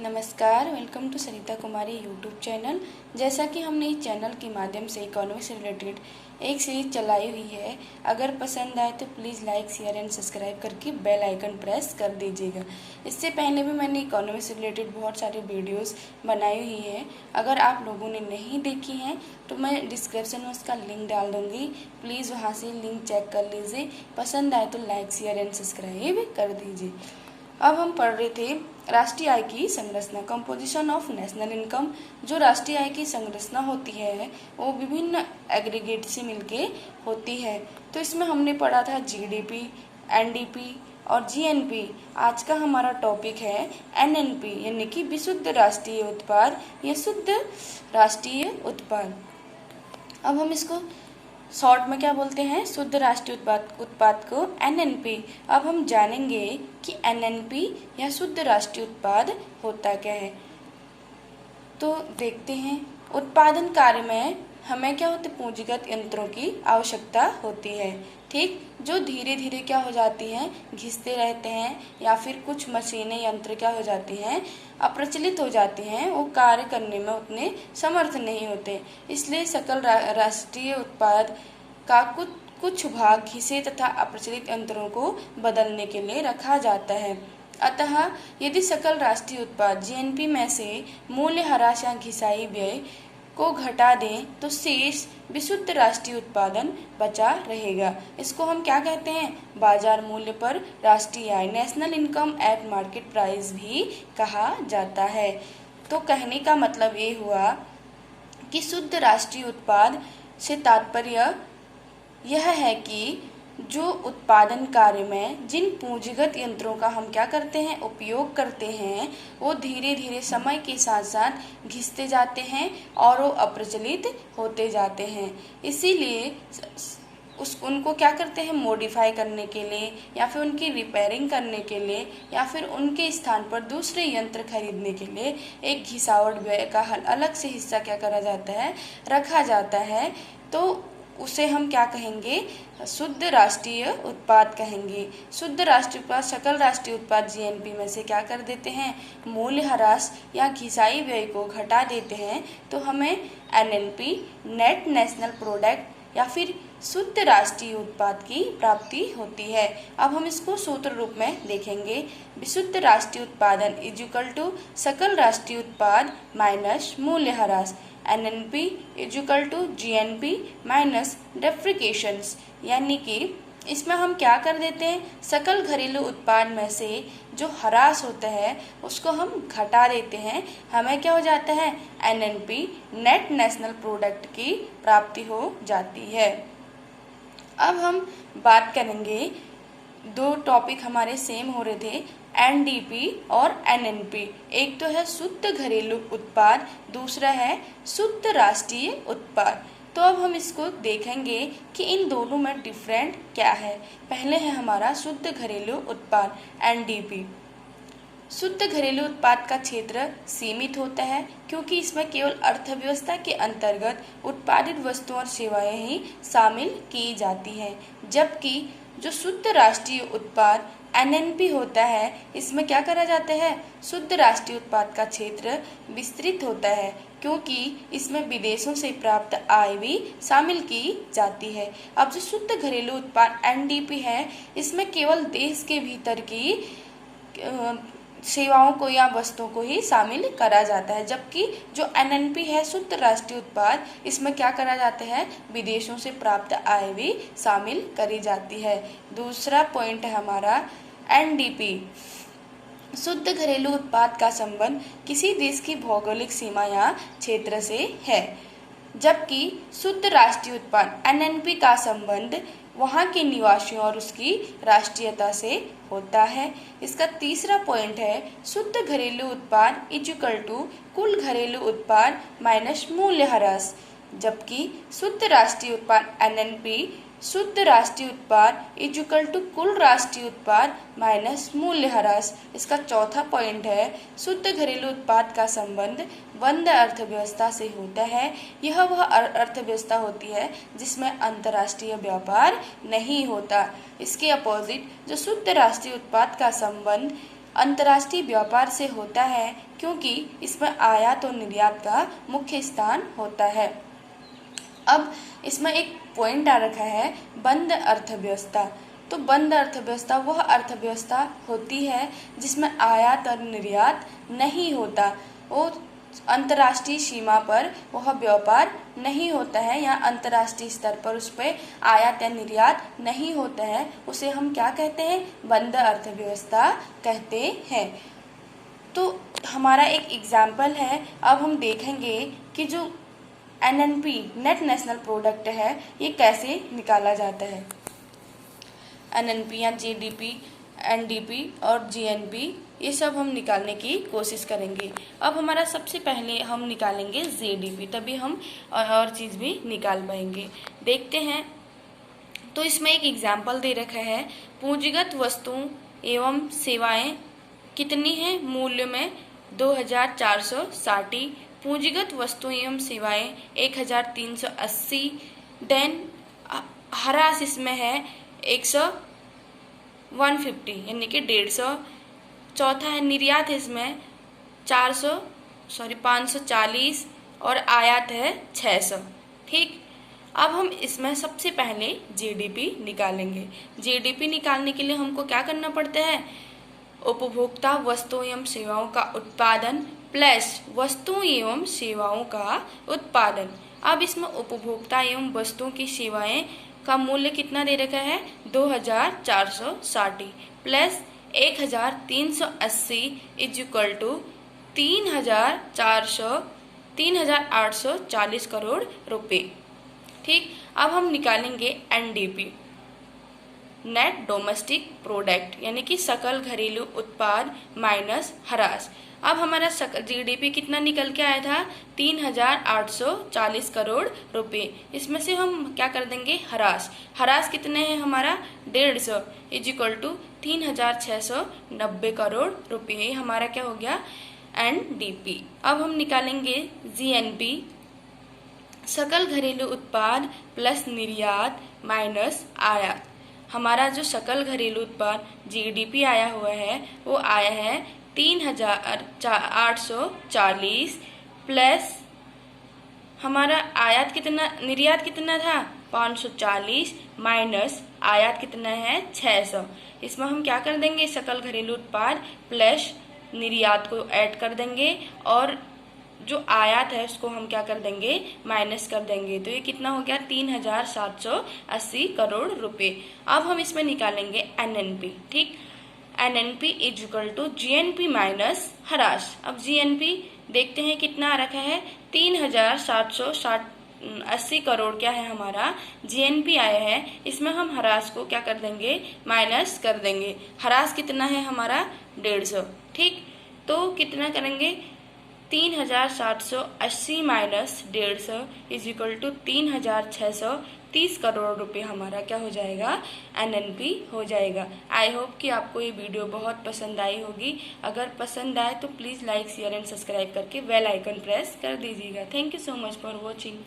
नमस्कार, welcome to Sarita Kumari YouTube channel. जैसा कि हमने इस चैनल के माध्यम से इकोनॉमी से रिलेटेड एक सीरीज चलाई हुई है। अगर पसंद आए तो please like, share and subscribe करके बेल आइकन प्रेस कर दीजिएगा। इससे पहले भी मैंने इकोनॉमी से रिलेटेड बहुत सारे वीडियोस बनाई हुई हैं। अगर आप लोगों ने नहीं देखी हैं तो मैं डिस्क्रिप्शन में उसका लिंक डाल दूँगी, प्लीज़ वहाँ से लिंक चेक कर लीजिए। पसंद आए तो लाइक, शेयर एंड सब्सक्राइब कर दीजिए। अब हम पढ़ रहे थे राष्ट्रीय आय की संरचना, कंपोजिशन ऑफ नेशनल इनकम। जो राष्ट्रीय आय की संरचना होती है वो विभिन्न एग्रीगेट से मिलके होती है। तो इसमें हमने पढ़ा था जीडीपी, एनडीपी और जीएनपी। आज का हमारा टॉपिक है एनएनपी, यानी कि विशुद्ध राष्ट्रीय उत्पाद या शुद्ध राष्ट्रीय उत्पाद। अब हम इसको शॉर्ट में क्या बोलते हैं, शुद्ध राष्ट्रीय उत्पाद को एनएनपी। अब हम जानेंगे कि एनएनपी या शुद्ध राष्ट्रीय उत्पाद होता क्या है। तो देखते हैं, उत्पादन कार्य में हमें क्या होते, पूंजीगत यंत्रों की आवश्यकता होती है, ठीक, जो धीरे धीरे क्या हो जाती हैं, घिसते रहते हैं, या फिर कुछ मशीनें यंत्र क्या हो जाती हैं, अप्रचलित हो जाती हैं, वो कार्य करने में उतने समर्थ नहीं होते। इसलिए सकल राष्ट्रीय उत्पाद का कुछ भाग घिसे तथा अप्रचलित यंत्रों को बदलने के लिए रखा जाता है। अतः यदि सकल राष्ट्रीय उत्पाद जीएनपी में से मूल्यह्रास या घिसाई व्यय को घटा दें तो शेष विशुद्ध राष्ट्रीय उत्पादन बचा रहेगा। इसको हम क्या कहते हैं, बाजार मूल्य पर राष्ट्रीय आय, national income at market price भी कहा जाता है। तो कहने का मतलब ये हुआ कि शुद्ध राष्ट्रीय उत्पाद से तात्पर्य यह है कि जो उत्पादन कार्य में जिन पूंजीगत यंत्रों का हम क्या करते हैं, उपयोग करते हैं, वो धीरे धीरे समय के साथ साथ घिसते जाते हैं और वो अप्रचलित होते जाते हैं। इसीलिए उनको क्या करते हैं, मॉडिफाई करने के लिए या फिर उनकी रिपेयरिंग करने के लिए या फिर उनके स्थान पर दूसरे यंत्र खरीदने के लिए एक घिसावट व्यय का अलग से हिस्सा क्या करा जाता है, रखा जाता है। तो उसे हम क्या कहेंगे, शुद्ध राष्ट्रीय उत्पाद कहेंगे। शुद्ध राष्ट्रीय उत्पाद सकल राष्ट्रीय उत्पाद जीएनपी में से क्या कर देते हैं, मूल्यह्रास या घिसाई व्यय को घटा देते हैं, तो हमें एनएनपी, नेट नेशनल प्रोडक्ट या फिर शुद्ध राष्ट्रीय उत्पाद की प्राप्ति होती है। अब हम इसको सूत्र रूप में देखेंगे। विशुद्ध राष्ट्रीय उत्पादन इज इक्वल टू सकल राष्ट्रीय उत्पाद माइनस मूल्यह्रास, NNP is equal to GNP minus depreciations. यानी कि इसमें हम क्या कर देते हैं, सकल घरेलू उत्पाद में से जो ह्रास होता है उसको हम घटा देते हैं, हमें क्या हो जाता है, एनएनपी, नेट नेशनल प्रोडक्ट की प्राप्ति हो जाती है। अब हम बात करेंगे, दो टॉपिक हमारे सेम हो रहे थे, एनडीपी और एनएनपी। एक तो है शुद्ध घरेलू उत्पाद, दूसरा है शुद्ध राष्ट्रीय उत्पाद। तो अब हम इसको देखेंगे कि इन दोनों में डिफरेंट क्या है। पहले है हमारा शुद्ध घरेलू उत्पाद एनडीपी। शुद्ध घरेलू उत्पाद का क्षेत्र सीमित होता है क्योंकि इसमें केवल अर्थव्यवस्था के अंतर्गत उत्पादित वस्तुओं और सेवाएं ही शामिल की जाती हैं, जबकि जो शुद्ध राष्ट्रीय उत्पाद एनएनपी होता है, इसमें क्या करा जाता है, शुद्ध राष्ट्रीय उत्पाद का क्षेत्र विस्तृत होता है क्योंकि इसमें विदेशों से प्राप्त आय भी शामिल की जाती है। अब जो शुद्ध घरेलू उत्पाद एनडीपी है, इसमें केवल देश के भीतर की सेवाओं को या वस्तुओं को ही शामिल करा जाता है, जबकि जो एनएनपी है शुद्ध राष्ट्रीय उत्पाद, इसमें क्या करा जाता है, विदेशों से प्राप्त आय भी शामिल करी जाती है। दूसरा पॉइंट है हमारा एनडीपी। शुद्ध घरेलू उत्पाद का संबंध किसी देश की भौगोलिक सीमा या क्षेत्र से है, जबकि शुद्ध राष्ट्रीय उत्पाद एनएनपी का संबंध वहाँ के निवासियों और उसकी राष्ट्रीयता से होता है। इसका तीसरा पॉइंट है, शुद्ध घरेलू उत्पाद इज इक्वल टू कुल घरेलू उत्पाद माइनस मूल्यह्रास, जबकि शुद्ध राष्ट्रीय उत्पाद एनएनपी शुद्ध राष्ट्रीय उत्पाद इज इक्वल टू कुल राष्ट्रीय उत्पाद माइनस मूल्यह्रास। इसका चौथा पॉइंट है, शुद्ध घरेलू उत्पाद का संबंध बंद अर्थव्यवस्था से होता है। यह वह अर्थव्यवस्था होती है जिसमें अंतर्राष्ट्रीय व्यापार नहीं होता। इसके अपोजिट जो शुद्ध राष्ट्रीय उत्पाद का संबंध अंतर्राष्ट्रीय व्यापार से होता है क्योंकि इसमें आयात और निर्यात का मुख्य स्थान होता है। अब इसमें एक पॉइंट आ रखा है बंद अर्थव्यवस्था। तो बंद अर्थव्यवस्था वह अर्थव्यवस्था होती है जिसमें आयात और निर्यात नहीं होता, और अंतर्राष्ट्रीय सीमा पर वह व्यापार नहीं होता है या अंतर्राष्ट्रीय स्तर पर उस पर आयात या निर्यात नहीं होता है, उसे हम क्या कहते हैं? बंद अर्थव्यवस्था कहते हैं। तो हमारा एक एग्जाम्पल है, अब हम देखेंगे कि जो NNP नेट नेशनल प्रोडक्ट है ये कैसे निकाला जाता है। NNP या GDP, NDP और GNP ये सब हम निकालने की कोशिश करेंगे। अब हमारा सबसे पहले हम निकालेंगे GDP, तभी हम और चीज़ भी निकाल पाएंगे। देखते हैं, तो इसमें एक एग्जाम्पल दे रखा है, पूंजीगत वस्तुओं एवं सेवाएं कितनी है? मूल्य में 2460, पूंजीगत वस्तुएं एवं सेवाएं 1380, देन ह्रास इसमें है 150 यानी कि 150। चौथा है निर्यात, इसमें 540 और आयात है 600। ठीक, अब हम इसमें सबसे पहले GDP निकालेंगे। GDP निकालने के लिए हमको क्या करना पड़ता है? उपभोक्ता वस्तुओं एवं सेवाओं का उत्पादन प्लस वस्तुओं एवं सेवाओं का उत्पादन। अब इसमें उपभोक्ता एवं वस्तुओं की सेवाएं का मूल्य कितना दे रखा है? 2460 plus 1380 is equal to 3840 crore रुपए। ठीक, अब हम निकालेंगे NDP नेट डोमेस्टिक प्रोडक्ट यानी कि सकल घरेलू उत्पाद माइनस ह्रास। अब हमारा GDP कितना निकल के आया था? 3840 करोड़ रुपए। इसमें से हम क्या कर देंगे? ह्रास। ह्रास कितने हैं हमारा? 150 इज इक्वल टू 3690 करोड़ रुपए। ये हमारा क्या हो गया? NDP। अब हम निकालेंगे GNP सकल घरेलू उत्पाद प्लस निर्यात माइनस आयात। हमारा जो सकल घरेलू उत्पाद GDP आया हुआ है वो आया है 3840 प्लस हमारा आयात कितना, निर्यात कितना था? 540 माइनस आयात कितना है? 600। इसमें हम क्या कर देंगे? सकल घरेलू उत्पाद प्लस निर्यात को ऐड कर देंगे और जो आयात है उसको हम क्या कर देंगे? माइनस कर देंगे। तो ये कितना हो गया? 3780 करोड़ रुपए। अब हम इसमें निकालेंगे NNP। ठीक, NNP is equal to GNP minus ह्रास। अब GNP देखते हैं कितना आ रखा है? 3780 करोड़ क्या है हमारा? GNP आया है। इसमें हम ह्रास को क्या कर देंगे? माइनस कर देंगे। ह्रास कितना है हमारा? 150। ठीक, तो कितना करेंगे? 3780 minus 150 is equal to 3630 crore रुपए हमारा क्या हो जाएगा? NNP हो जाएगा। आई होप कि आपको ये वीडियो बहुत पसंद आई होगी। अगर पसंद आए तो please like share and subscribe करके बेल आइकन प्रेस कर दीजिएगा। Thank you so much for watching.